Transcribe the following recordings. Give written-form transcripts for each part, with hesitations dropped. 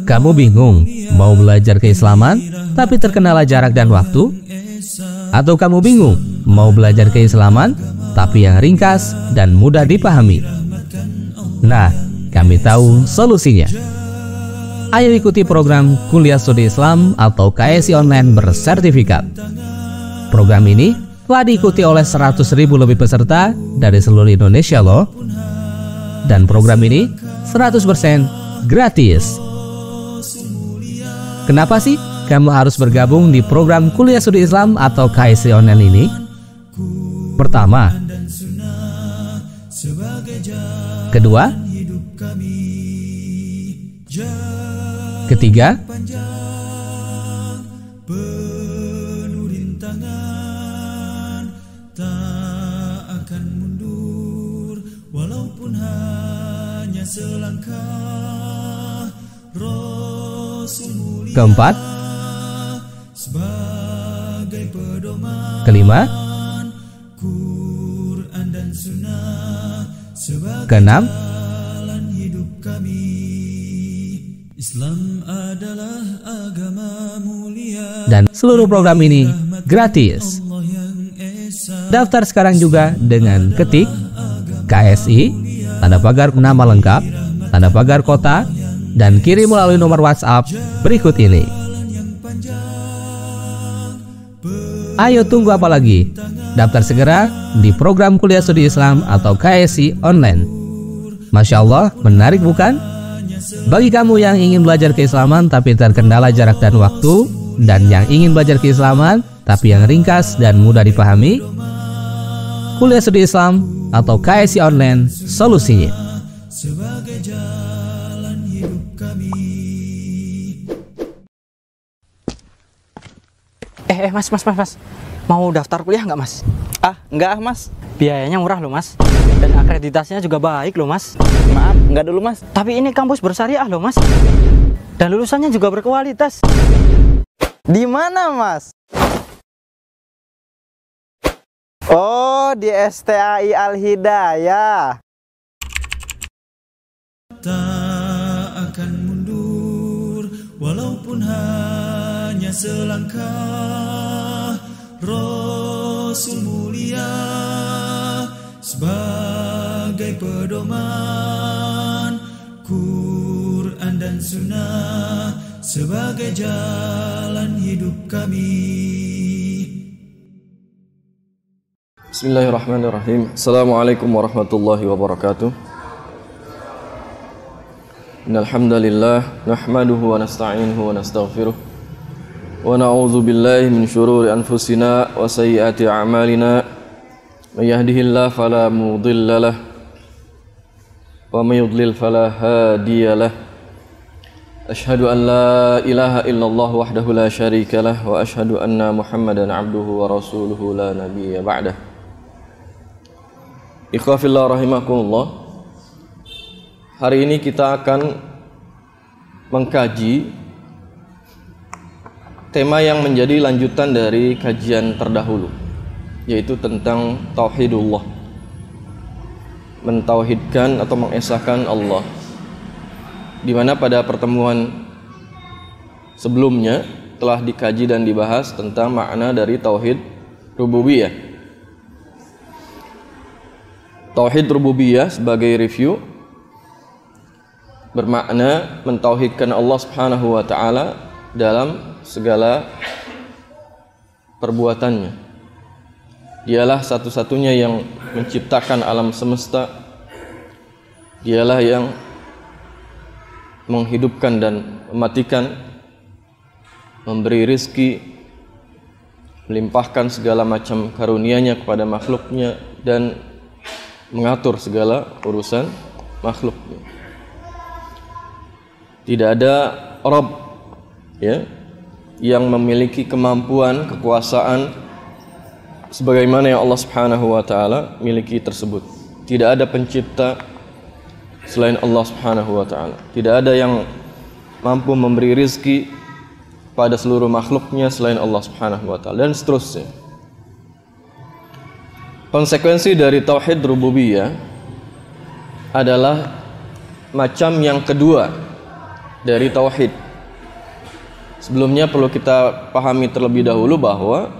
Kamu bingung mau belajar keislaman tapi terkendala jarak dan waktu? Atau kamu bingung mau belajar keislaman tapi yang ringkas dan mudah dipahami? Nah, kami tahu solusinya. Ayo ikuti program Kuliah Studi Islam atau KSI Online bersertifikat. Program ini telah diikuti oleh 100.000 lebih peserta dari seluruh Indonesia loh. Dan program ini 100% gratis. Kenapa sih kamu harus bergabung di program Kuliah Studi Islam atau KSI Online ini? Pertama, kedua, ketiga, keempat, kelima, keenam, dan seluruh program ini gratis. Daftar sekarang juga dengan ketik KSI, tanda pagar nama lengkap, tanda pagar kota, dan kirim melalui nomor WhatsApp berikut ini. Ayo tunggu apa lagi? Daftar segera di program Kuliah Studi Islam atau KSI Online. Masya Allah, menarik bukan? Bagi kamu yang ingin belajar keislaman tapi terkendala jarak dan waktu, dan yang ingin belajar keislaman tapi yang ringkas dan mudah dipahami, Kuliah Studi Islam atau KSI Online solusinya. Mas. Mau daftar kuliah nggak, Mas? Enggak, Mas. Biayanya murah loh, Mas. Dan akreditasinya juga baik loh, Mas. Maaf, enggak dulu, Mas. Tapi ini kampus bersyariah loh, Mas. Dan lulusannya juga berkualitas. Di mana, Mas? Oh, di STAI Al-Hidayah. Tak akan mundur walaupun hanya selangkah. Rasul mulia sebagai pedoman, Quran dan Sunnah sebagai jalan hidup kami. Bismillahirrahmanirrahim. Assalamualaikum warahmatullahi wabarakatuh. Innal hamdalillah nahmaduhu wa nasta'inuhu wa nastaghfiruh wa na'udzu billahi min syururi anfusina wa sayyiati a'malina. May yahdihillahu fala mudhillalah wa may yudlil fala hadiyalah. Asyhadu an la ilaha illallah wahdahu la syarikalah wa asyhadu anna Muhammadan abduhu wa rasuluhu la nabiyya ba'dah. Ikhwa fillah rahimakumullah. Hari ini kita akan mengkaji tema yang menjadi lanjutan dari kajian terdahulu, yaitu tentang tauhidullah, mentauhidkan atau mengesahkan Allah. Di mana pada pertemuan sebelumnya telah dikaji dan dibahas tentang makna dari tauhid rububiyah. Tauhid rububiyah sebagai review bermakna mentauhidkan Allah Subhanahu wa taala dalam segala perbuatannya. Dialah satu-satunya yang menciptakan alam semesta. Dialah yang menghidupkan dan mematikan, memberi rizki, melimpahkan segala macam karunia-Nya kepada makhluknya, dan mengatur segala urusan makhluknya. Tidak ada Rabb yang memiliki kemampuan, kekuasaan sebagaimana yang Allah Subhanahu wa taala miliki tersebut. Tidak ada pencipta selain Allah Subhanahu wa taala. Tidak ada yang mampu memberi rizki pada seluruh makhluknya selain Allah Subhanahu wa taala, dan seterusnya. Konsekuensi dari tauhid rububiyah adalah macam yang kedua dari tauhid. Sebelumnya perlu kita pahami terlebih dahulu bahwa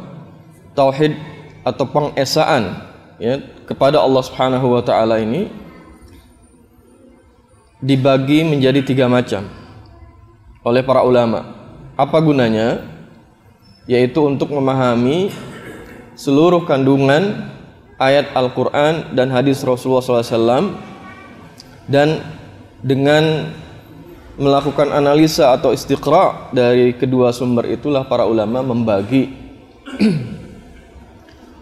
tauhid atau pengesaan ya kepada Allah Subhanahu wa taala ini dibagi menjadi 3 macam oleh para ulama. Apa gunanya? Yaitu untuk memahami seluruh kandungan ayat Al-Quran dan hadis Rasulullah SAW, dan dengan melakukan analisa atau istiqra dari kedua sumber itulah para ulama membagi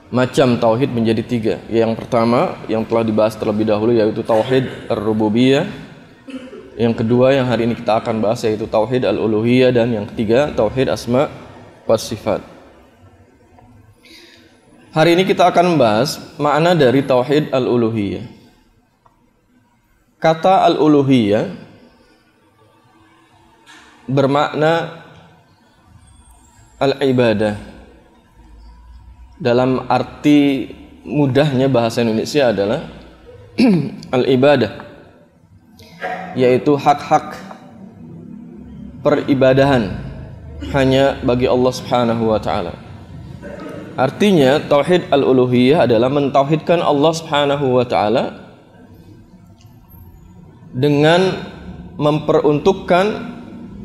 macam tauhid menjadi 3. Yang pertama yang telah dibahas terlebih dahulu yaitu tauhid ar-rububiyah. Yang kedua yang hari ini kita akan bahas yaitu tauhid al-uluhiyah, dan yang ketiga tauhid asma was sifat. Hari ini kita akan membahas makna dari tauhid al-uluhiyah. Kata al-uluhiyah bermakna al-ibadah. Dalam arti mudahnya bahasa Indonesia adalah al-ibadah, yaitu hak-hak peribadahan hanya bagi Allah Subhanahu wa taala. Artinya tauhid al-uluhiyah adalah mentauhidkan Allah Subhanahu wa taala dengan memperuntukkan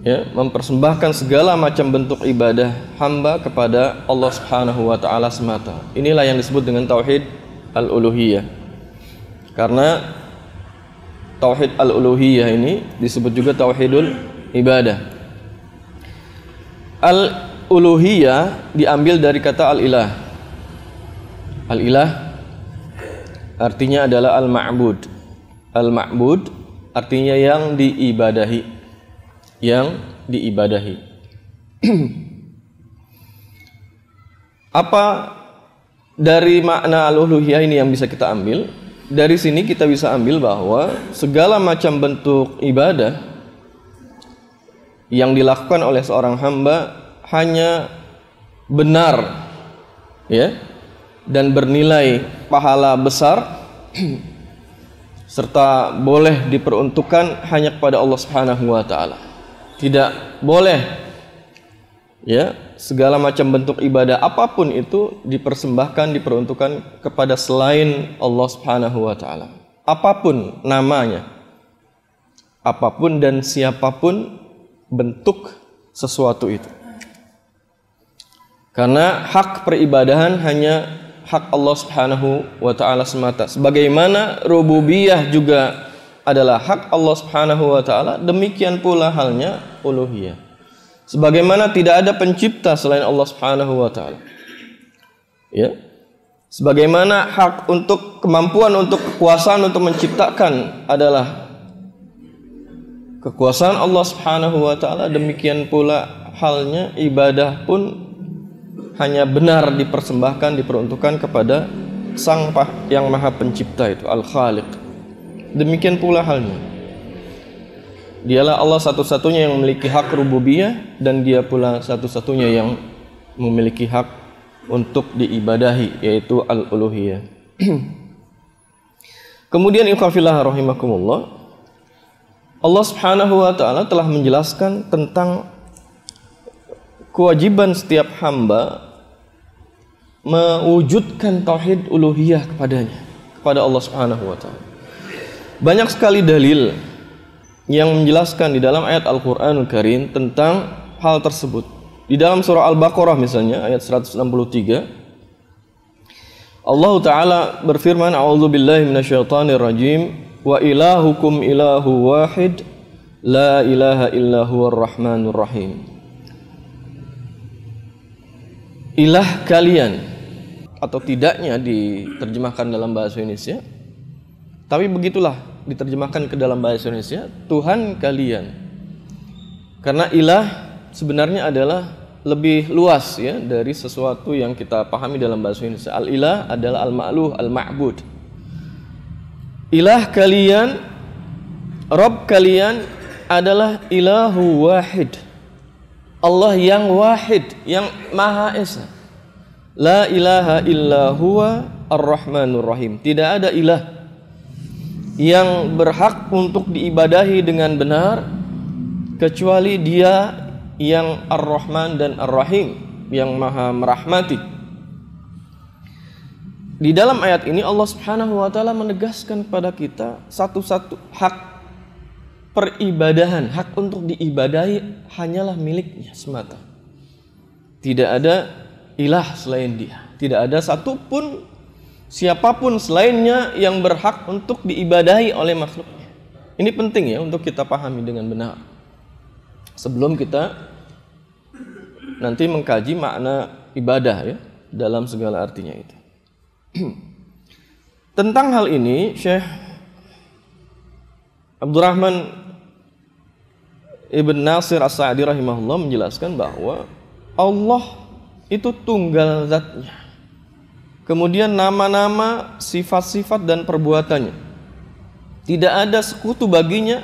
ya, mempersembahkan segala macam bentuk ibadah hamba kepada Allah Subhanahu wa taala semata. Inilah yang disebut dengan tauhid al-uluhiyah. Karena tauhid al-uluhiyah ini disebut juga tauhidul ibadah. Al-uluhiyah diambil dari kata al-ilah. Al-ilah artinya adalah al-ma'bud. Al-ma'bud artinya yang diibadahi. Yang diibadahi. Apa dari makna al-uluhiyah ini yang bisa kita ambil? Dari sini kita bisa ambil bahwa segala macam bentuk ibadah yang dilakukan oleh seorang hamba hanya benar ya dan bernilai pahala besar serta boleh diperuntukkan hanya kepada Allah Subhanahu wa taala. Tidak boleh ya segala macam bentuk ibadah apapun itu dipersembahkan, diperuntukkan kepada selain Allah Subhanahu wa taala. Apapun namanya, apapun dan siapapun bentuk sesuatu itu. Karena hak peribadahan hanya hak Allah Subhanahu wa taala semata. Sebagaimana rububiyah juga adalah hak Allah Subhanahu wa taala, demikian pula halnya uluhiyah. Sebagaimana tidak ada pencipta selain Allah Subhanahu wa taala. Ya. Sebagaimana hak untuk kemampuan untuk kekuasaan untuk menciptakan adalah kekuasaan Allah Subhanahu wa taala, demikian pula halnya ibadah pun hanya benar dipersembahkan, diperuntukkan kepada Sang yang Maha Pencipta itu Al-Khaliq. Demikian pula halnya. Dialah Allah satu-satunya yang memiliki hak rububiyah, dan dia pula satu-satunya yang memiliki hak untuk diibadahi, yaitu al-uluhiyah. Kemudian ikhwan fillah rahimakumullah, Allah Subhanahu wa taala telah menjelaskan tentang kewajiban setiap hamba mewujudkan tauhid uluhiyah kepadanya, kepada Allah Subhanahu wa taala. Banyak sekali dalil yang menjelaskan di dalam ayat Al-Qur'anul Karim tentang hal tersebut. Di dalam surah Al-Baqarah misalnya ayat 163, Allah taala berfirman, a'udzubillahi minasyaitonir rajim. Wa ilahukum ilahu wahid la ilaha illa huwar rahmanur rahim. Ilah kalian, atau tidaknya diterjemahkan dalam bahasa Indonesia, tapi begitulah diterjemahkan ke dalam bahasa Indonesia, Tuhan kalian. Karena ilah sebenarnya adalah lebih luas ya dari sesuatu yang kita pahami dalam bahasa Indonesia. Al-ilah adalah al-ma'luh, al-ma'bud. Ilah kalian, Rabb kalian adalah ilahu wahid. Allah yang wahid, yang Maha Esa. La ilaha illa huwa ar-Rahmanur Rahim. Tidak ada ilah yang berhak untuk diibadahi dengan benar kecuali Dia yang Ar-Rahman dan Ar-Rahim, yang Maha merahmati. Di dalam ayat ini Allah Subhanahu wa taala menegaskan kepada kita satu-satu hak peribadahan, hak untuk diibadahi hanyalah miliknya semata. Tidak ada ilah selain Dia. Tidak ada satupun siapapun selainnya yang berhak untuk diibadahi oleh makhluknya. Ini penting ya untuk kita pahami dengan benar sebelum kita nanti mengkaji makna ibadah ya dalam segala artinya itu. Tentang hal ini Syekh Abdurrahman Ibn Nasir As-Sa'di rahimahullah menjelaskan bahwa Allah itu tunggal zatnya. Kemudian nama-nama, sifat-sifat dan perbuatannya tidak ada sekutu baginya,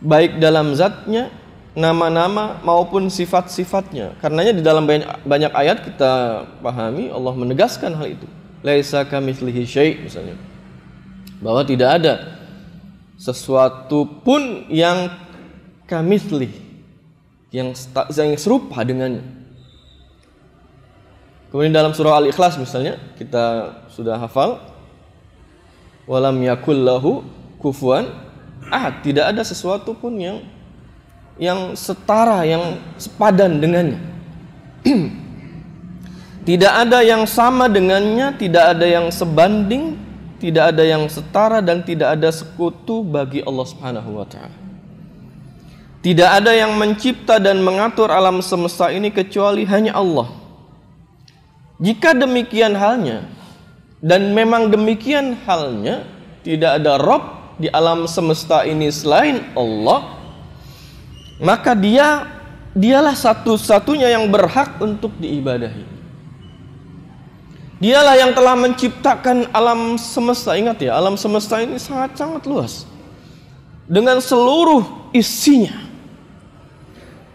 baik dalam zatnya, nama-nama maupun sifat-sifatnya. Karenanya di dalam banyak ayat kita pahami Allah menegaskan hal itu. Laisa kamitslihi syai' misalnya. Bahwa tidak ada sesuatu pun yang kamitsli, yang serupa dengannya. Kemudian dalam surah Al-Ikhlas misalnya kita sudah hafal walam yakul lahu kufuwan ahad, tidak ada sesuatu pun yang setara, yang sepadan dengannya. Tidak ada yang sama dengannya, tidak ada yang sebanding, tidak ada yang setara dan tidak ada sekutu bagi Allah Subhanahu wa taala. Tidak ada yang mencipta dan mengatur alam semesta ini kecuali hanya Allah. Jika demikian halnya, dan memang demikian halnya, tidak ada Rabb di alam semesta ini selain Allah, maka dialah satu-satunya yang berhak untuk diibadahi. Dialah yang telah menciptakan alam semesta. Ingat ya, alam semesta ini sangat-sangat luas dengan seluruh isinya.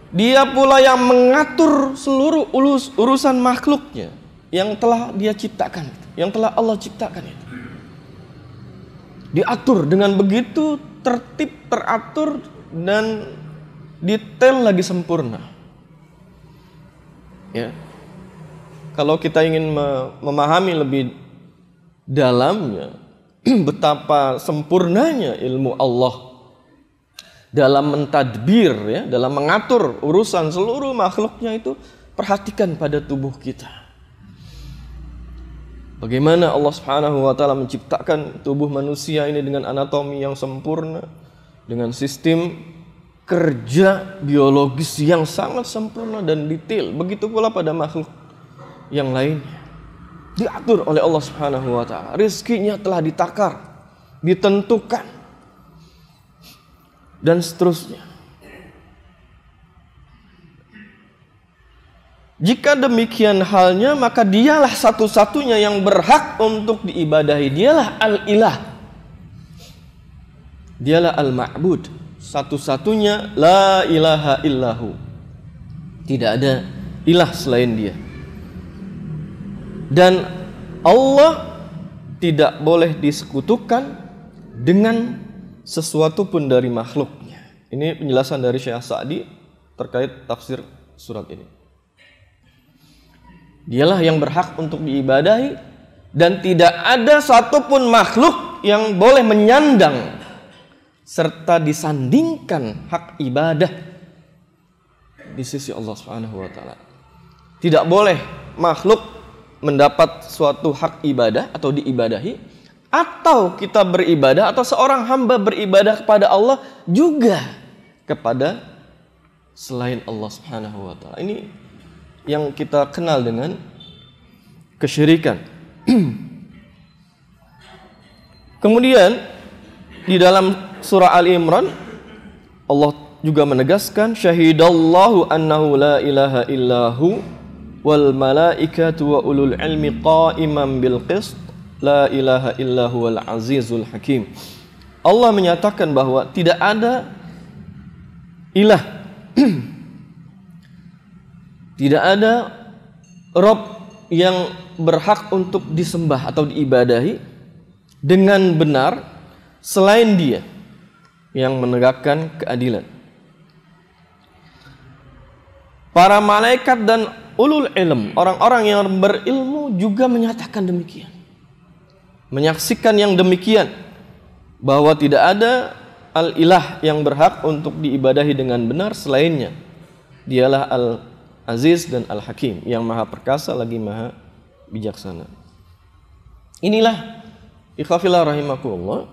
Dia pula yang mengatur seluruh urusan makhluknya yang telah Dia ciptakan, yang telah Allah ciptakan itu. Diatur dengan begitu tertib, teratur dan detail lagi sempurna. Ya. Kalau kita ingin memahami lebih dalamnya betapa sempurnanya ilmu Allah dalam mentadbir ya, dalam mengatur urusan seluruh makhluknya itu, perhatikan pada tubuh kita. Bagaimana Allah Subhanahu wa taala menciptakan tubuh manusia ini dengan anatomi yang sempurna, dengan sistem kerja biologis yang sangat sempurna dan detail. Begitu pula pada makhluk yang lainnya. Diatur oleh Allah Subhanahu wa taala. Rizkinya telah ditakar, ditentukan dan seterusnya. Jika demikian halnya, maka Dialah satu-satunya yang berhak untuk diibadahi. Dialah Al-Ilah. Dialah Al-Ma'bud. Satu-satunya la ilaha illahu. Tidak ada ilah selain Dia. Dan Allah tidak boleh disekutukan dengan sesuatu pun dari makhluknya. Ini penjelasan dari Syekh Sa'di terkait tafsir surat ini. Dialah yang berhak untuk diibadahi dan tidak ada satupun makhluk yang boleh menyandang serta disandingkan hak ibadah di sisi Allah Subhanahu wa taala. Tidak boleh makhluk mendapat suatu hak ibadah atau diibadahi, atau kita beribadah atau seorang hamba beribadah kepada Allah juga kepada selain Allah Subhanahu wa taala. Ini yang kita kenal dengan kesyirikan. Kemudian di dalam surah Ali Imran Allah juga menegaskan syahidallahu annahu la ilaha illahu wal malaikatu wa ulul ilmi qa'iman bil qist la ilaha illahu wal azizul hakim. Allah menyatakan bahwa tidak ada ilah tidak ada Rabb yang berhak untuk disembah atau diibadahi dengan benar selain Dia yang menegakkan keadilan. Para malaikat dan ulul ilm, orang-orang yang berilmu juga menyatakan demikian. Menyaksikan yang demikian, bahwa tidak ada al-ilah yang berhak untuk diibadahi dengan benar selainnya. Dialah al-aziz dan al-hakim, yang maha perkasa lagi maha bijaksana. Inilah ikhwafillah rahimakumullah,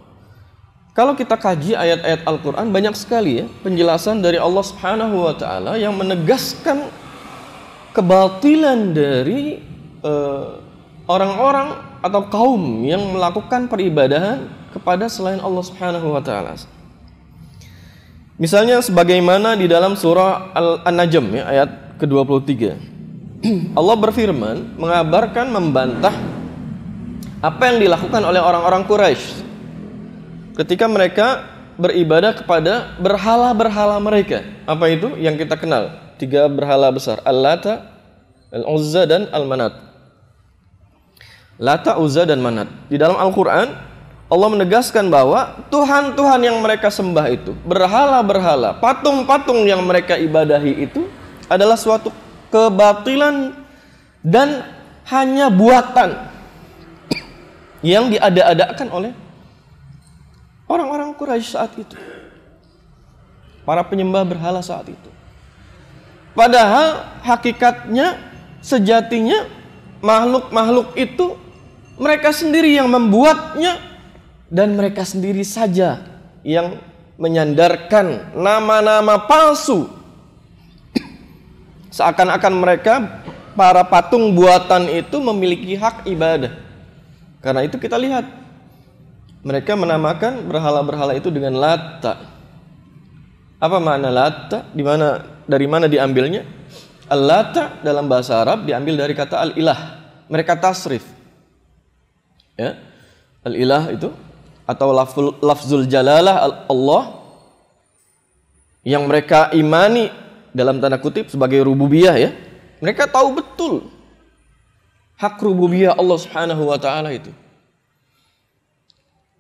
kalau kita kaji ayat-ayat Al-Quran, banyak sekali ya penjelasan dari Allah Subhanahu wa Ta'ala yang menegaskan kebatilan dari orang-orang atau kaum yang melakukan peribadahan kepada selain Allah Subhanahu wa Ta'ala. Misalnya sebagaimana di dalam surah An-Najm ya, ayat ke-23. Allah berfirman mengabarkan, membantah apa yang dilakukan oleh orang-orang Quraisy ketika mereka beribadah kepada berhala-berhala mereka. Apa itu? Yang kita kenal, 3 berhala besar, Al-Lata, Al-Uzza, dan Al-Manat. Lata, Uzza, dan Manat. Di dalam Al-Quran, Allah menegaskan bahwa Tuhan-Tuhan yang mereka sembah itu, berhala-berhala, patung-patung yang mereka ibadahi itu adalah suatu kebatilan dan hanya buatan yang diada-adakan oleh orang-orang Quraisy saat itu, para penyembah berhala saat itu. Padahal hakikatnya, sejatinya makhluk-makhluk itu mereka sendiri yang membuatnya, dan mereka sendiri saja yang menyandarkan nama-nama palsu, seakan-akan mereka para patung buatan itu memiliki hak ibadah. Karena itu kita lihat mereka menamakan berhala-berhala itu dengan Lata. Apa makna Lata? Dari mana diambilnya? Al-Lata dalam bahasa Arab diambil dari kata al-ilah. Mereka tasrif. Ya. Al-ilah itu atau lafzul jalalah Allah yang mereka imani dalam tanda kutip sebagai rububiyah ya. Mereka tahu betul hak rububiyah Allah Subhanahu wa Ta'ala itu.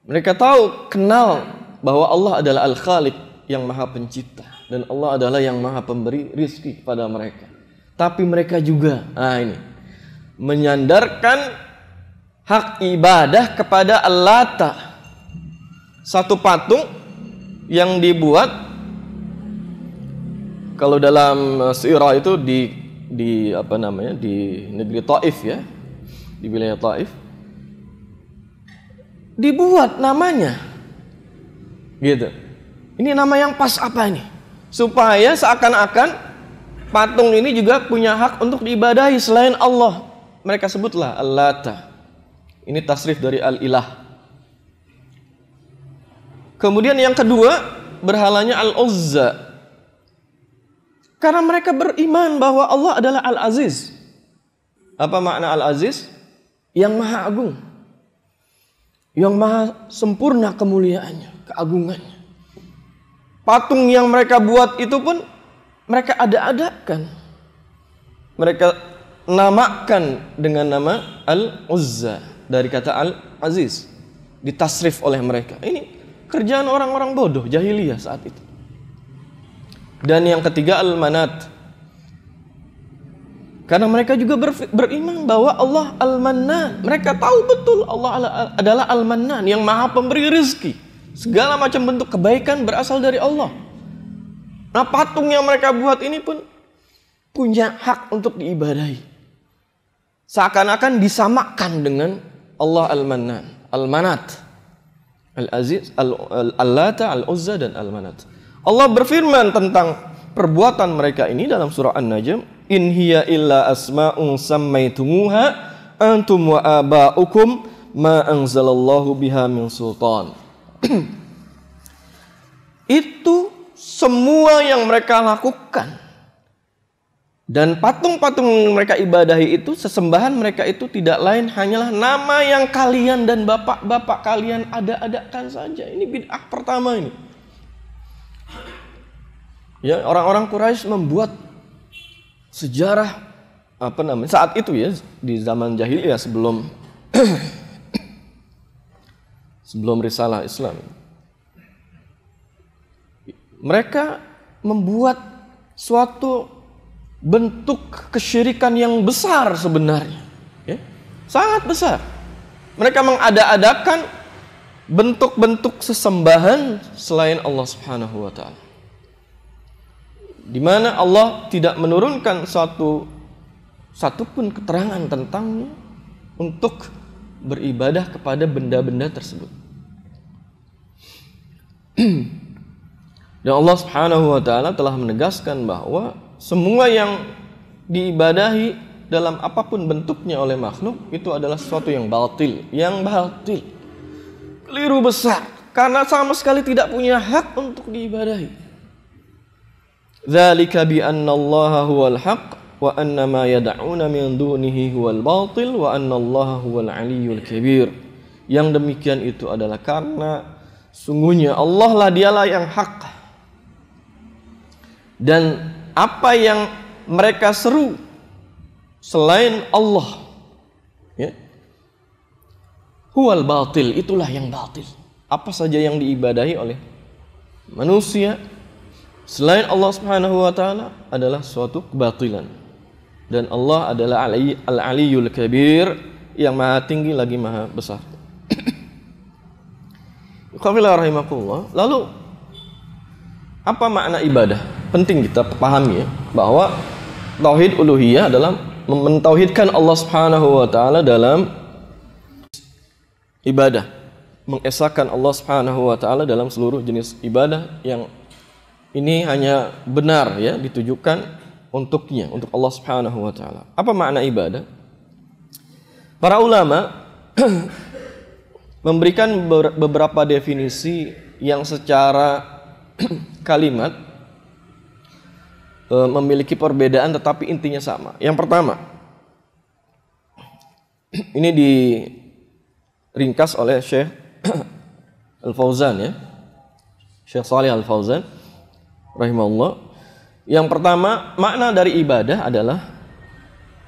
Mereka tahu, kenal bahwa Allah adalah Al-Khaliq yang maha pencipta, dan Allah adalah yang maha pemberi rizki kepada mereka. Tapi mereka juga menyandarkan hak ibadah kepada Al-Lata, satu patung yang dibuat, kalau dalam sirah itu di negeri Taif ya, di wilayah Taif, dibuat namanya gitu. Ini nama yang pas apa ini? Supaya seakan-akan patung ini juga punya hak untuk diibadahi selain Allah. Mereka sebutlah Al-Lata. Ini tasrif dari Al-Ilah. Kemudian yang kedua, berhalanya Al-Uzza. Karena mereka beriman bahwa Allah adalah Al-Aziz. Apa makna Al-Aziz? Yang maha agung, yang maha sempurna kemuliaannya, keagungannya. Patung yang mereka buat itu pun mereka ada-adakan. Mereka namakan dengan nama Al-Uzza dari kata Al-Aziz, ditasrif oleh mereka. Ini kerjaan orang-orang bodoh jahiliyah saat itu. Dan yang ketiga Al-Manat. Karena mereka juga beriman bahwa Allah Al-Mannan. Mereka tahu betul Allah adalah Al-Mannan, yang maha pemberi rezeki. Segala macam bentuk kebaikan berasal dari Allah. Nah, patung yang mereka buat ini pun punya hak untuk diibadahi. Seakan-akan disamakan dengan Allah Al-Mannan, Al-Manat, Al-Aziz, Al-Lata, Al-Uzza, dan Al-Manat. Allah berfirman tentang perbuatan mereka ini dalam surah An-Najm, in hiya illa asma'un sammaitumuha antum wa aba'ukum ma anzalallahu biha min sultan. Itu semua yang mereka lakukan, dan patung-patung yang mereka ibadahi itu, sesembahan mereka itu tidak lain hanyalah nama yang kalian dan bapak-bapak kalian ada-adakan saja. Ini bid'ah pertama ini. Ya, orang-orang Quraisy membuat sejarah saat itu ya, di zaman jahiliyah sebelum risalah Islam. mereka membuat suatu bentuk kesyirikan yang besar sebenarnya, ya, sangat besar. Mereka mengada-adakan bentuk-bentuk sesembahan selain Allah Subhanahu wa taala, di mana Allah tidak menurunkan satupun keterangan tentangnya untuk beribadah kepada benda-benda tersebut. Dan Allah Subhanahu wa taala telah menegaskan bahwa semua yang diibadahi dalam apapun bentuknya oleh makhluk itu adalah sesuatu yang batil, keliru besar, karena sama sekali tidak punya hak untuk diibadahi. Dzalika bi anna Allaha huwal haqq wa anna ma yad'una min dunihi huwal batil wa anna Allaha huwal aliyyul kabir. Yang demikian itu adalah karena sungguhnya Allah lah dialah yang hak, dan apa yang mereka seru selain Allah, ya, huwal batil, itulah yang batil. Apa saja yang diibadahi oleh manusia selain Allah Subhanahu wa taala adalah suatu kebatilan. Dan Allah adalah Al-Aliyyul Kabir, yang maha tinggi lagi maha besar. Lalu apa makna ibadah? Penting kita pahami, ya, bahwa tauhid uluhiyah adalah mentauhidkan Allah Subhanahu wa taala dalam ibadah, mengesahkan Allah Subhanahu wa taala dalam seluruh jenis ibadah yang ini hanya benar, ya, ditujukan untuknya, untuk Allah Subhanahu wa taala. Apa makna ibadah? Para ulama memberikan beberapa definisi yang secara kalimat memiliki perbedaan tetapi intinya sama. Yang pertama, ini diringkas oleh Syekh Al-Fauzan, ya, Syekh Shalih Al-Fauzan rahimahullah. Yang pertama, makna dari ibadah adalah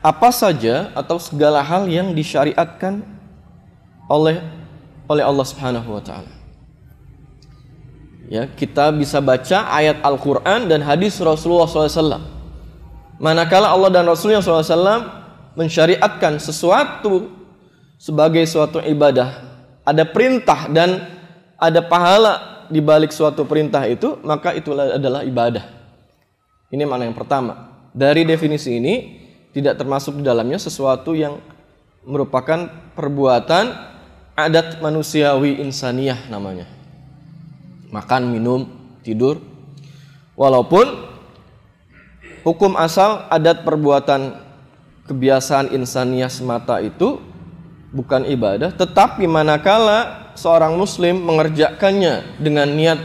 apa saja atau segala hal yang disyariatkan oleh Allah Subhanahu wa taala. Ya, kita bisa baca ayat Al-Quran dan hadis Rasulullah SAW. Manakala Allah dan Rasulullah SAW mensyariatkan sesuatu sebagai suatu ibadah, ada perintah dan ada pahala di balik suatu perintah itu, maka itulah adalah ibadah. Ini makna yang pertama. Dari definisi ini tidak termasuk di dalamnya sesuatu yang merupakan perbuatan adat manusiawi insaniyah namanya. Makan, minum, tidur. Walaupun hukum asal adat perbuatan kebiasaan insaniah semata itu bukan ibadah, tetapi manakala seorang muslim mengerjakannya dengan niat,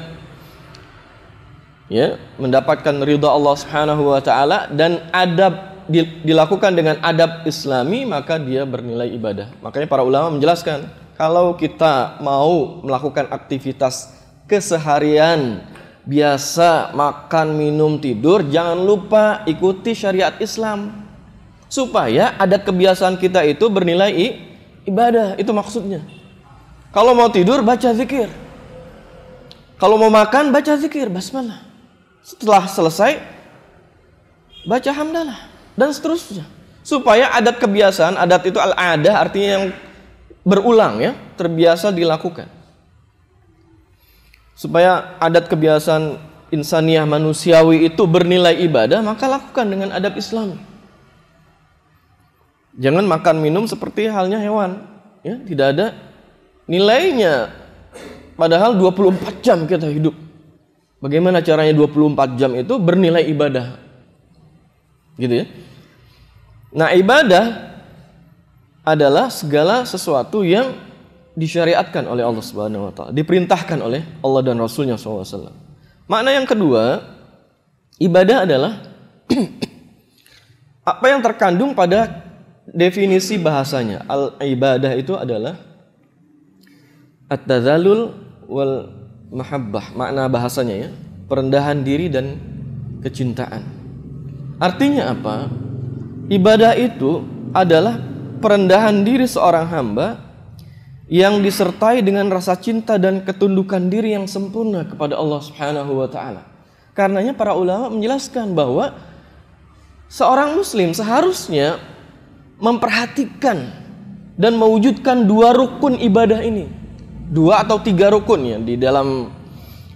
ya, mendapatkan ridha Allah Subhanahu wa taala dan adab dilakukan dengan adab Islami, maka dia bernilai ibadah. Makanya para ulama menjelaskan, kalau kita mau melakukan aktivitas keseharian biasa, makan, minum, tidur, jangan lupa ikuti syariat Islam supaya adat kebiasaan kita itu bernilai ibadah. Itu maksudnya. Kalau mau tidur baca zikir, kalau mau makan baca zikir basmalah, setelah selesai baca hamdalah, dan seterusnya, supaya adat kebiasaan, adat itu al-adah artinya yang berulang, ya, terbiasa dilakukan. Supaya adat kebiasaan insaniah manusiawi itu bernilai ibadah, maka lakukan dengan adab Islam. Jangan makan minum seperti halnya hewan, ya, tidak ada nilainya. Padahal 24 jam kita hidup. Bagaimana caranya 24 jam itu bernilai ibadah? Gitu, ya. Nah, ibadah adalah segala sesuatu yang disyariatkan oleh Allah Subhanahu wa taala, diperintahkan oleh Allah dan Rasulnya SAW. Makna yang kedua, ibadah adalah apa yang terkandung pada definisi bahasanya. Al-ibadah itu adalah at-tadzallul wal mahabbah. Makna bahasanya, ya, perendahan diri dan kecintaan. Artinya apa? Ibadah itu adalah perendahan diri seorang hamba yang disertai dengan rasa cinta dan ketundukan diri yang sempurna kepada Allah Subhanahu wa taala. Karenanya para ulama menjelaskan bahwa seorang muslim seharusnya memperhatikan dan mewujudkan 2 rukun ibadah ini. 2 atau 3 rukun ya. Di dalam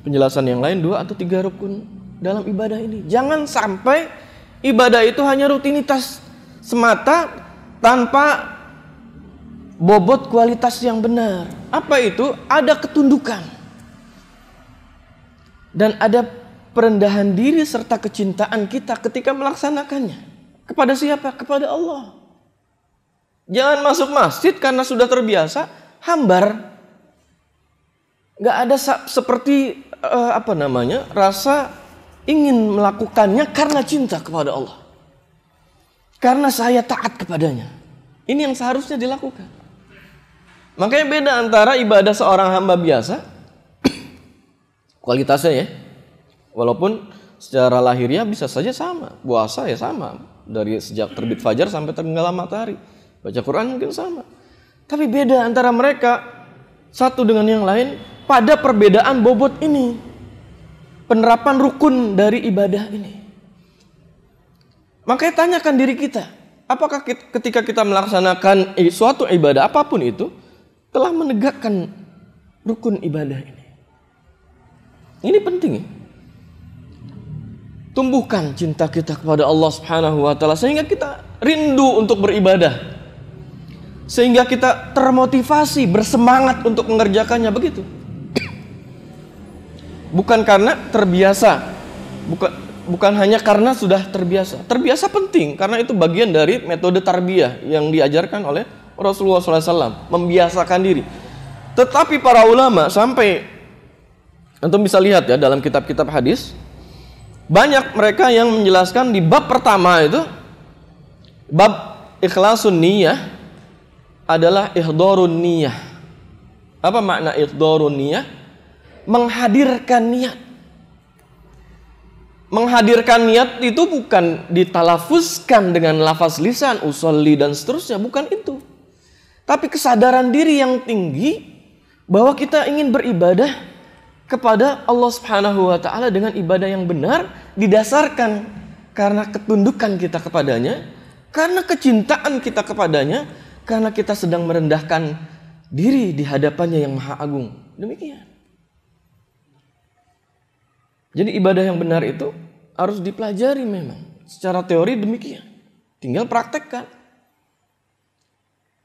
penjelasan yang lain 2 atau 3 rukun dalam ibadah ini. Jangan sampai ibadah itu hanya rutinitas semata tanpa bobot kualitas yang benar. Apa itu? Ada ketundukan. Dan ada perendahan diri serta kecintaan kita ketika melaksanakannya. Kepada siapa? Kepada Allah. Jangan masuk masjid karena sudah terbiasa, hambar. Gak ada seperti rasa ingin melakukannya karena cinta kepada Allah. Karena saya taat kepadanya. Ini yang seharusnya dilakukan. Makanya beda antara ibadah seorang hamba biasa, kualitasnya ya, walaupun secara lahiriah bisa saja sama, puasa ya sama, dari sejak terbit fajar sampai tenggelam matahari, baca Quran mungkin sama. Tapi beda antara mereka satu dengan yang lain pada perbedaan bobot ini, penerapan rukun dari ibadah ini. Makanya tanyakan diri kita, apakah ketika kita melaksanakan suatu ibadah apapun itu telah menegakkan rukun ibadah ini. Ini penting ya. Tumbuhkan cinta kita kepada Allah Subhanahu wa taala sehingga kita rindu untuk beribadah. Sehingga kita termotivasi, bersemangat untuk mengerjakannya, begitu. Bukan karena terbiasa. Bukan hanya karena sudah terbiasa. Terbiasa penting karena itu bagian dari metode tarbiyah yang diajarkan oleh Rasulullah SAW, membiasakan diri. Tetapi para ulama sampai antum bisa lihat ya dalam kitab-kitab hadis, banyak mereka yang menjelaskan di bab pertama itu, bab ikhlasun niyah adalah ihdharun niyah. Apa makna ihdharun niyah? Menghadirkan niat. Menghadirkan niat itu bukan ditalafuzkan dengan lafaz lisan, usolli dan seterusnya, bukan itu. Tapi kesadaran diri yang tinggi bahwa kita ingin beribadah kepada Allah Subhanahu wa taala dengan ibadah yang benar didasarkan karena ketundukan kita kepadanya, karena kecintaan kita kepadanya, karena kita sedang merendahkan diri di hadapannya yang Maha Agung. Demikian. Jadi ibadah yang benar itu harus dipelajari memang. Secara teori demikian. Tinggal praktekkan.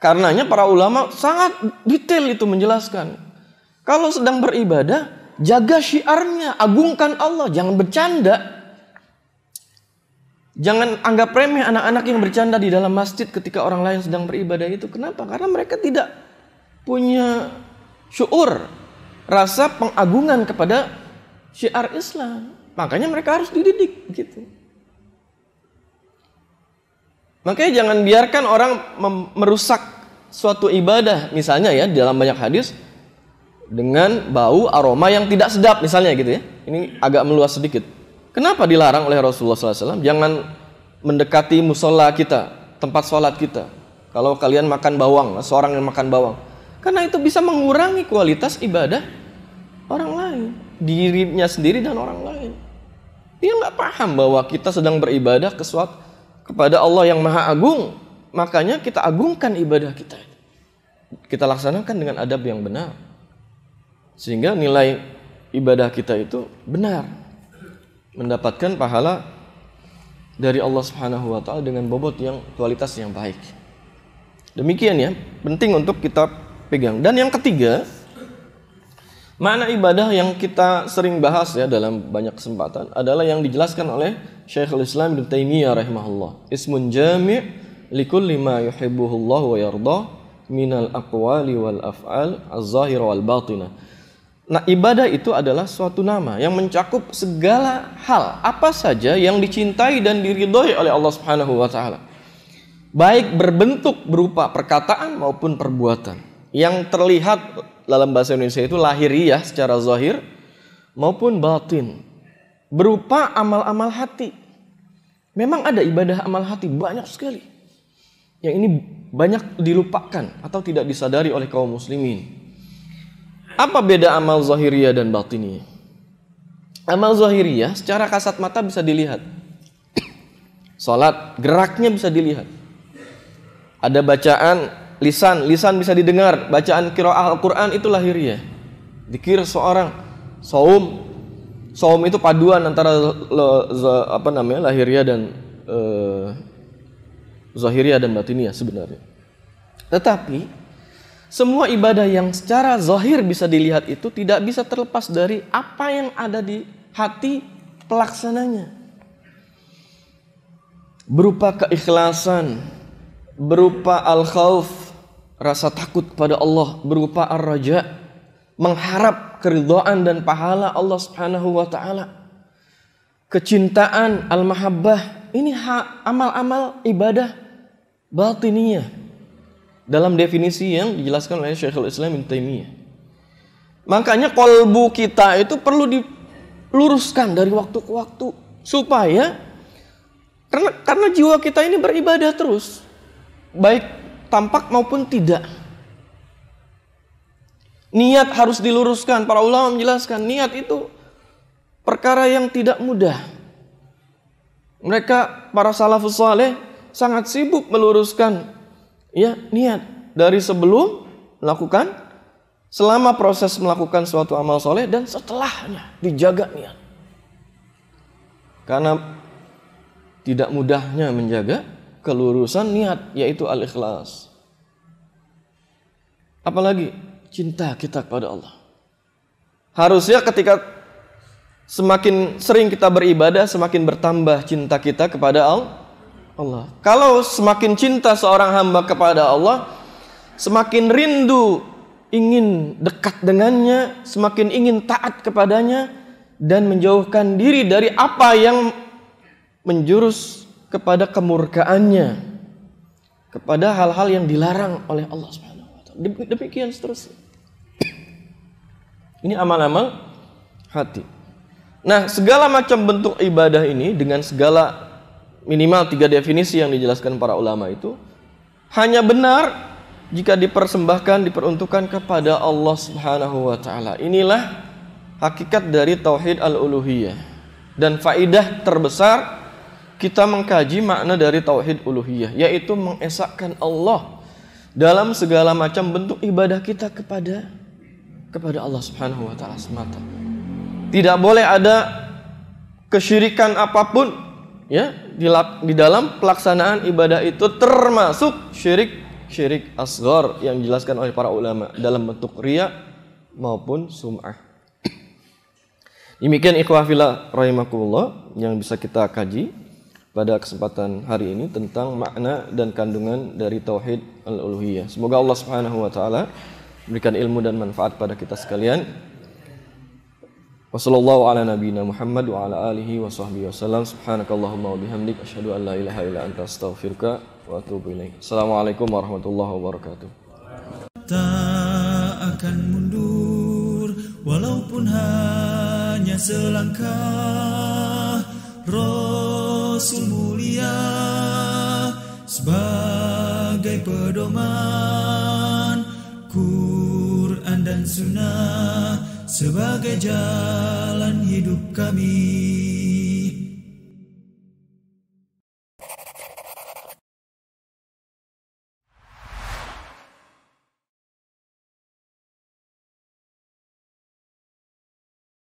Karenanya para ulama sangat detail itu menjelaskan. Kalau sedang beribadah, jaga syiarnya, agungkan Allah, jangan bercanda. Jangan anggap remeh anak-anak yang bercanda di dalam masjid ketika orang lain sedang beribadah itu. Kenapa? Karena mereka tidak punya syuur, rasa pengagungan kepada syiar Islam. Makanya mereka harus dididik gitu. Makanya jangan biarkan orang merusak suatu ibadah, misalnya ya dalam banyak hadis dengan bau aroma yang tidak sedap misalnya gitu ya. Ini agak meluas sedikit. Kenapa dilarang oleh Rasulullah SAW? Jangan mendekati musola kita, tempat sholat kita. Kalau kalian makan bawang, seorang yang makan bawang, karena itu bisa mengurangi kualitas ibadah orang lain, dirinya sendiri dan orang lain. Dia nggak paham bahwa kita sedang beribadah kepada Allah yang Maha Agung, makanya kita agungkan ibadah kita. Kita laksanakan dengan adab yang benar, sehingga nilai ibadah kita itu benar, mendapatkan pahala dari Allah Subhanahu wa taala dengan bobot yang kualitas yang baik. Demikian ya, penting untuk kita pegang. Dan yang ketiga, makna ibadah yang kita sering bahas ya dalam banyak kesempatan adalah yang dijelaskan oleh Syekhul Islam Ibnu Taimiyah rahimahullah. Ismun jami' likulli ma yuhibbuhullah wa yardah minal aqwali wal af'al az-zahira wal batinah. Nah, ibadah itu adalah suatu nama yang mencakup segala hal, apa saja yang dicintai dan diridhoi oleh Allah Subhanahu wa taala. Baik berbentuk berupa perkataan maupun perbuatan. Yang terlihat dalam bahasa Indonesia itu lahiriah secara zahir maupun batin, berupa amal-amal hati. Memang ada ibadah amal hati banyak sekali. Yang ini banyak dilupakan atau tidak disadari oleh kaum muslimin. Apa beda amal zahiriyah dan batiniyah? Amal zahiriyah secara kasat mata bisa dilihat. Salat, geraknya bisa dilihat. Ada bacaan lisan bisa didengar. Bacaan qiraah Al-Quran itu lahiriah. Zikir seorang, saum itu paduan antara lahiriah dan zahiriah dan batiniah sebenarnya. Tetapi semua ibadah yang secara zahir bisa dilihat itu tidak bisa terlepas dari apa yang ada di hati pelaksananya. Berupa keikhlasan, berupa al-khauf, rasa takut pada Allah, berupa ar-raja, mengharap keridhaan dan pahala Allah Subhanahu wa taala. Kecintaan, al-mahabbah, ini amal-amal ibadah batiniyah dalam definisi yang dijelaskan oleh Syekhul Islam Ibnu Taimiyah. Makanya kolbu kita itu perlu diluruskan dari waktu ke waktu supaya karena jiwa kita ini beribadah terus, baik tampak maupun tidak. Niat harus diluruskan. Para ulama menjelaskan niat itu perkara yang tidak mudah. Mereka para salafus saleh sangat sibuk meluruskan niat dari sebelum melakukan, selama proses melakukan suatu amal soleh, dan setelahnya dijaga niat. Karena tidak mudahnya menjaga kelurusan niat, yaitu al-ikhlas. Apalagi cinta kita kepada Allah. Harusnya ketika semakin sering kita beribadah, semakin bertambah cinta kita kepada Allah. Kalau semakin cinta seorang hamba kepada Allah, semakin rindu ingin dekat dengannya, semakin ingin taat kepadanya, dan menjauhkan diri dari apa yang menjurus kepada kemurkaannya, kepada hal-hal yang dilarang oleh Allah Subhanahu wa taala. Demikian seterusnya. Ini amal-amal hati. Nah, segala macam bentuk ibadah ini dengan segala minimal 3 definisi yang dijelaskan para ulama itu hanya benar jika dipersembahkan, diperuntukkan kepada Allah Subhanahu wa taala. Inilah hakikat dari tauhid al-uluhiyah. Dan faidah terbesar kita mengkaji makna dari tauhid uluhiyah, yaitu mengesahkan Allah dalam segala macam bentuk ibadah kita kepada Allah Subhanahu wa taala semata. Tidak boleh ada kesyirikan apapun di dalam pelaksanaan ibadah itu, termasuk syirik asghar yang dijelaskan oleh para ulama dalam bentuk riya maupun sum'ah. Demikian ikhwah fillah rahimakumullah yang bisa kita kaji pada kesempatan hari ini tentang makna dan kandungan dari tauhid al-uluhiyah. Semoga Allah Subhanahu wa taala berikan ilmu dan manfaat pada kita sekalian. Wassallallahu ala nabiyyina Muhammad wa ala alihi wa sahbihi wasallam. Subhanakallahumma wa bihamdik asyhadu an la ilaha illa anta astaghfiruka wa atubu ilaik. Assalamualaikum warahmatullahi wabarakatuh. Tak akan mundur walaupun hanya selangkah. Rasul mulia sebagai pedoman, Quran dan Sunnah sebagai jalan hidup kami.